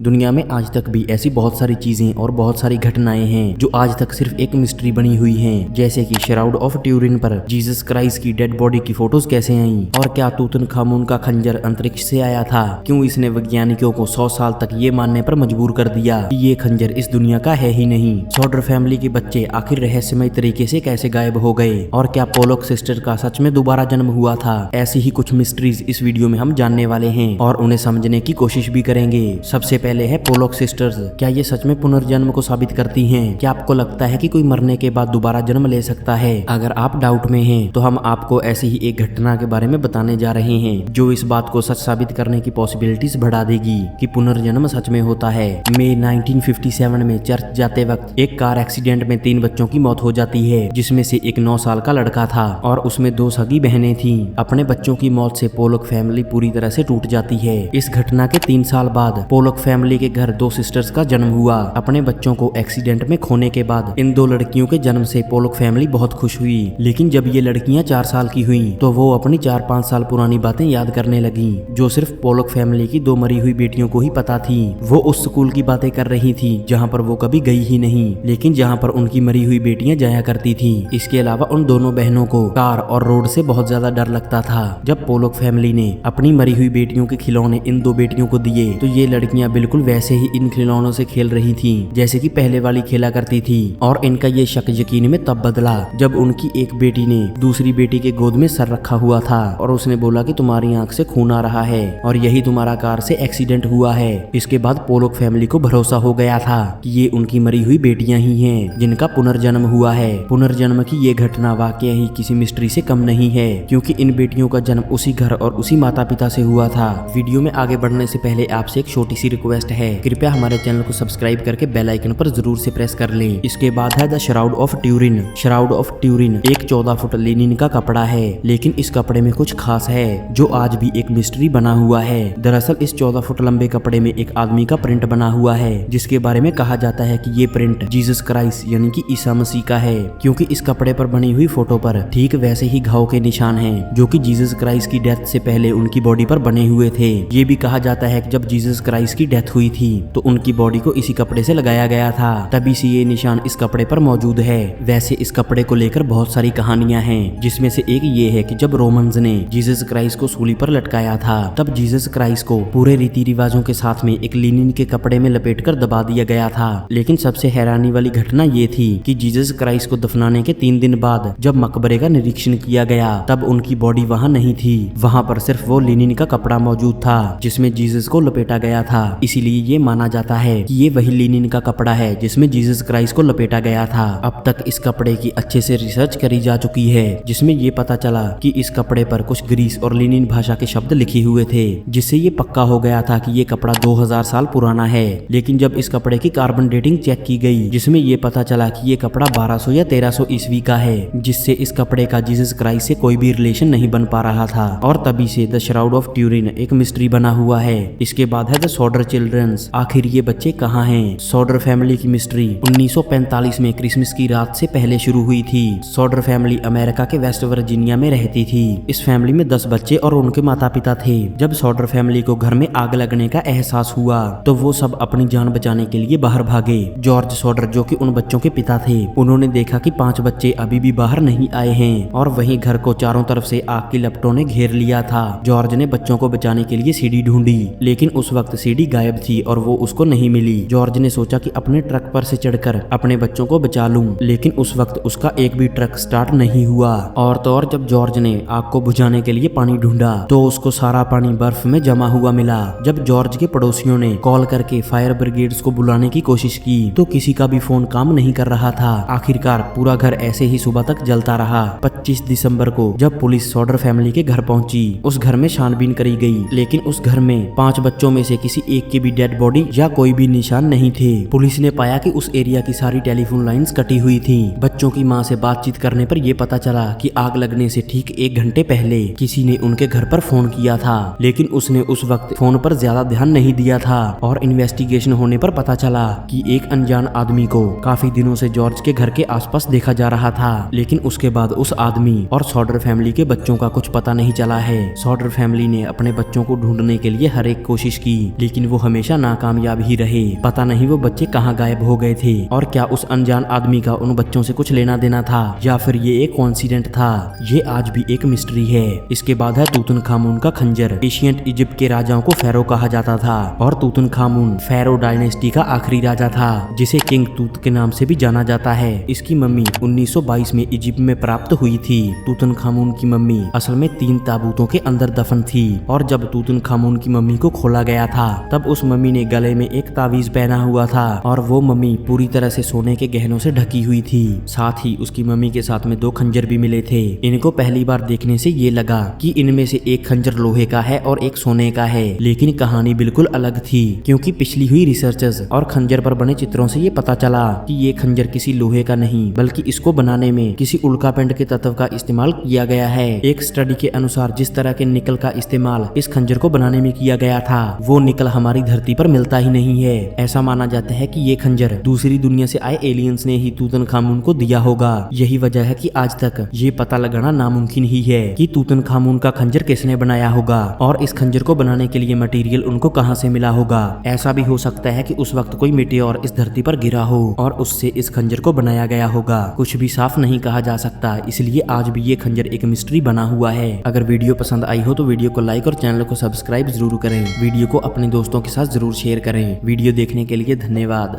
दुनिया में आज तक भी ऐसी बहुत सारी चीजें और बहुत सारी घटनाएं हैं जो आज तक सिर्फ एक मिस्ट्री बनी हुई हैं, जैसे कि श्राउड ऑफ ट्यूरिन पर जीसस क्राइस्ट की डेड बॉडी की फोटोज कैसे आई, और क्या तूतनखामुन का खंजर अंतरिक्ष से आया था, क्यों इसने वैज्ञानिकों को 100 साल तक ये मानने पर मजबूर कर दिया कि ये खंजर इस दुनिया का है ही नहीं। सॉडर फैमिली के बच्चे आखिर रहस्यमय तरीके से कैसे गायब हो गए, और क्या पोलॉक सिस्टर का सच में दोबारा जन्म हुआ था। ऐसी ही कुछ मिस्ट्रीज इस वीडियो में हम जानने वाले हैं और उन्हें समझने की कोशिश भी करेंगे। सबसे पहले है पोलॉक सिस्टर्स। क्या ये सच में पुनर्जन्म को साबित करती हैं? क्या आपको लगता है कि कोई मरने के बाद दोबारा जन्म ले सकता है? अगर आप डाउट में हैं तो हम आपको ऐसी ही एक घटना के बारे में बताने जा रहे हैं जो इस बात को सच साबित करने की पॉसिबिलिटीज बढ़ा देगी कि पुनर्जन्म सच में होता है। मई 1957 में चर्च जाते वक्त एक कार एक्सीडेंट में 3 बच्चों की मौत हो जाती है, जिसमें से एक 9 साल का लड़का था और उसमें 2 सगी बहनें थीं। अपने बच्चों की मौत से पोलॉक फैमिली पूरी तरह से टूट जाती है। इस घटना के 3 साल बाद पोलॉक फैमिली के घर 2 सिस्टर्स का जन्म हुआ। अपने बच्चों को एक्सीडेंट में खोने के बाद इन 2 लड़कियों के जन्म से पोलॉक फैमिली बहुत खुश हुई, लेकिन जब ये लड़कियां 4 साल की हुईं तो वो अपनी 4-5 साल पुरानी बातें याद करने लगीं जो सिर्फ पोलॉक फैमिली की 2 मरी हुई बेटियों को ही पता थी। वो उस स्कूल की बातें कर रही थी जहाँ पर वो कभी गई ही नहीं, लेकिन जहाँ पर उनकी मरी हुई बेटियां जाया करती थी। इसके अलावा उन दोनों बहनों को कार और रोड से बहुत ज्यादा डर लगता था। जब पोलॉक फैमिली ने अपनी मरी हुई बेटियों के खिलौने इन 2 बेटियों को दिए तो ये लड़कियां बिल्कुल वैसे ही इन खिलौनों से खेल रही थीं जैसे कि पहले वाली खेला करती थी। और इनका ये शक यकीन में तब बदला जब उनकी एक बेटी ने दूसरी बेटी के गोद में सर रखा हुआ था और उसने बोला कि तुम्हारी आंख से खून आ रहा है और यही तुम्हारा कार से एक्सीडेंट हुआ है। इसके बाद पोलॉक फैमिली को भरोसा हो गया था कि ये उनकी मरी हुई बेटियां ही हैं जिनका पुनर्जन्म हुआ है। पुनर्जन्म की ये घटना वाकई ही किसी मिस्ट्री से कम नहीं है, क्योंकि इन बेटियों का जन्म उसी घर और उसी माता पिता से हुआ था। वीडियो में आगे बढ़ने से पहले आपसे एक छोटी सी रिक्वेस्ट है, कृपया हमारे चैनल को सब्सक्राइब करके बेल आइकन पर जरूर से प्रेस कर लें। इसके बाद है the shroud of Turin. Shroud of Turin एक 14 फुट लिनिन का कपड़ा है, लेकिन इस कपड़े में कुछ खास है जो आज भी एक मिस्ट्री बना हुआ है। दरअसल इस 14 फुट लंबे कपड़े में एक आदमी का प्रिंट बना हुआ है, जिसके बारे में कहा जाता है कि ये प्रिंट जीसस क्राइस्ट यानी कि ईसा मसीह का है, क्योंकि इस कपड़े पर बनी हुई फोटो पर ठीक वैसे ही घाव के निशान हैं जो कि जीसस क्राइस्ट की डेथ से पहले उनकी बॉडी पर बने हुए थे। ये भी कहा जाता है कि जब जीसस क्राइस्ट की डेथ हुई थी तो उनकी बॉडी को इसी कपड़े से लगाया गया था, तभी से ये निशान इस कपड़े पर मौजूद है। वैसे इस कपड़े को लेकर बहुत सारी कहानियां हैं, जिसमें से एक ये है कि जब रोमन्स ने जीसस क्राइस्ट को सूली पर लटकाया था तब जीसस क्राइस्ट को पूरे रीति रिवाजों के साथ में एक लिनिन के कपड़े में लपेटकर दबा दिया गया था। लेकिन सबसे हैरानी वाली घटना ये थी कि जीसस क्राइस्ट को दफनाने के 3 दिन बाद जब मकबरे का निरीक्षण किया गया तब उनकी बॉडी वहाँ नहीं थी। वहाँ पर सिर्फ वो लिनिन का कपड़ा मौजूद था जिसमें जीसस को लपेटा गया था। इसीलिए ये माना जाता है कि ये वही लिनिन का कपड़ा है जिसमें जीसस क्राइस्ट को लपेटा गया था। अब तक इस कपड़े की अच्छे से रिसर्च करी जा चुकी है, जिसमें ये पता चला कि इस कपड़े पर कुछ ग्रीस और लिनिन भाषा के शब्द लिखे हुए थे, जिससे ये पक्का हो गया था कि ये कपड़ा 2000 साल पुराना है। लेकिन जब इस कपड़े की कार्बन डेटिंग चेक की गई, जिसमें ये पता चला कि ये कपड़ा 1200 या 1300 ईस्वी का है, जिससे इस कपड़े का जीसस क्राइस्ट से कोई भी रिलेशन नहीं बन पा रहा था। और तभी से द श्राउड ऑफ ट्यूरिन एक मिस्ट्री बना हुआ है। इसके बाद है द सॉडर चिल्ड्रंस। आखिर ये बच्चे कहाँ हैं? सॉडर फैमिली की मिस्ट्री 1945 में क्रिसमस की रात से पहले शुरू हुई थी। सॉडर फैमिली अमेरिका के वेस्ट वर्जीनिया में रहती थी। इस फैमिली में 10 बच्चे और उनके माता पिता थे। जब सॉडर फैमिली को घर में आग लगने का एहसास हुआ तो वो सब अपनी जान बचाने के लिए बाहर भागे। जॉर्ज सॉडर जो कि उन बच्चों के पिता थे, उन्होंने देखा कि 5 बच्चे अभी भी बाहर नहीं आए हैं और वहीं घर को चारों तरफ से आग की लपटों ने घेर लिया था। जॉर्ज ने बच्चों को बचाने के लिए सीढ़ी ढूंढी, लेकिन उस वक्त सीढ़ी गायब थी और वो उसको नहीं मिली। जॉर्ज ने सोचा कि अपने ट्रक पर से चढ़कर अपने बच्चों को बचा लूं, लेकिन उस वक्त उसका एक भी ट्रक स्टार्ट नहीं हुआ। और तो और जब जॉर्ज ने आग को बुझाने के लिए पानी ढूंढा तो उसको सारा पानी बर्फ में जमा हुआ मिला। जब जॉर्ज के पड़ोसियों ने कॉल करके फायर ब्रिगेड्स को बुलाने की कोशिश की तो किसी का भी फोन काम नहीं कर रहा था। आखिरकार पूरा घर ऐसे ही सुबह तक जलता रहा। 25 दिसंबर को जब पुलिस सॉडर फैमिली के घर पहुंची, उस घर में छानबीन करी गई, लेकिन उस घर में 5 बच्चों में से किसी एक की भी डेड बॉडी या कोई भी निशान नहीं थे। पुलिस ने पाया कि उस एरिया की सारी टेलीफोन लाइंस कटी हुई थी। बच्चों की मां से बातचीत करने पर यह पता चला कि आग लगने से ठीक 1 घंटे पहले किसी ने उनके घर पर फोन किया था, लेकिन उसने उस वक्त फोन पर ज्यादा ध्यान नहीं दिया था। और इन्वेस्टिगेशन होने पर पता चला कि एक अनजान आदमी को काफी दिनों से जॉर्ज के घर के आसपास देखा जा रहा था, लेकिन उसके बाद उस आदमी और सॉडर फैमिली के बच्चों का कुछ पता नहीं चला है। सॉडर फैमिली ने अपने बच्चों को ढूंढने के लिए हर एक कोशिश की, लेकिन वो हमेशा नाकामयाब ही रहे। पता नहीं वो बच्चे कहाँ गायब हो गए थे और क्या उस अनजान आदमी का उन बच्चों से कुछ लेना देना था या फिर ये एक कोइंसिडेंट था। ये आज भी एक मिस्ट्री है। इसके बाद है तूतनखामुन का खंजर। एशियंट इजिप्ट के राजाओं को फेरो कहा जाता था और तूतनखामुन फेरो डायनेस्टी का आखिरी राजा था, जिसे किंग तूत के नाम से भी जाना जाता है। इसकी मम्मी 1922 में इजिप्ट में प्राप्त हुई थी। तूतनखामुन की मम्मी असल में 3 ताबूतों के अंदर दफन थी और जब तूतनखामुन की मम्मी को खोला गया था तब उस मम्मी ने गले में एक तावीज पहना हुआ था और वो मम्मी पूरी तरह से सोने के गहनों से ढकी हुई थी। साथ ही उसकी मम्मी के साथ में 2 खंजर भी मिले थे। इनको पहली बार देखने से ये लगा कि इनमें से एक खंजर लोहे का है और एक सोने का है, लेकिन कहानी बिल्कुल अलग थी, क्योंकि पिछली हुई रिसर्चेस और खंजर पर बने चित्रों से ये पता चला कि ये खंजर किसी लोहे का नहीं बल्कि इसको बनाने में किसी उल्कापिंड के तत्व का इस्तेमाल किया गया है। एक स्टडी के अनुसार जिस तरह के निकल का इस्तेमाल इस खंजर को बनाने में किया गया था वो निकल हमारी धरती पर मिलता ही नहीं है। ऐसा माना जाता है कि ये खंजर दूसरी दुनिया से आए एलियंस ने ही तूतनखामुन को दिया होगा। यही वजह है कि आज तक ये पता लगाना नामुमकिन ही है कि तूतनखामुन का खंजर किसने बनाया होगा और इस खंजर को बनाने के लिए मटेरियल उनको कहां से मिला होगा। ऐसा भी हो सकता है कि उस वक्त कोई मीटियोर इस धरती पर गिरा हो और उससे इस खंजर को बनाया गया होगा। कुछ भी साफ नहीं कहा जा सकता, इसलिए आज भी ये खंजर एक मिस्ट्री बना हुआ है। अगर वीडियो पसंद आई हो तो वीडियो को लाइक और चैनल को सब्सक्राइब जरूर करें। वीडियो को अपने दोस्तों के साथ जरूर शेयर करें। वीडियो देखने के लिए धन्यवाद।